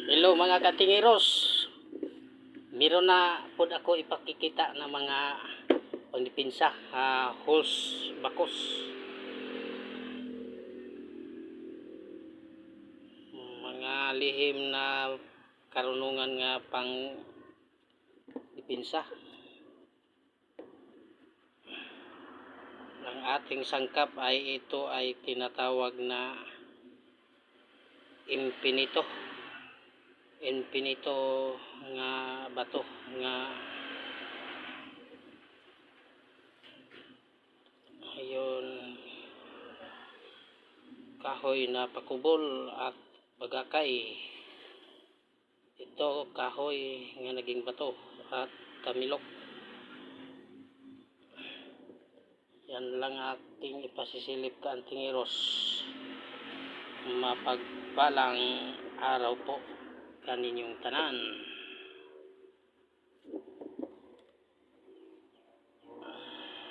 Hello mga katingiros. Meron na pod ako ipakikita na mga pangdipinsa, holes bakos. Mga lihim na karunungan nga pang dipinsa. Ang ating sangkap ay ito ay tinatawag na infinito nga bato nga ayon kahoy na pakubol at bagakay. Ito kahoy nga naging bato at tamilok. Yan lang ating ipasisilip ka antingiros. Mapagpalang araw po kaninyong tanan.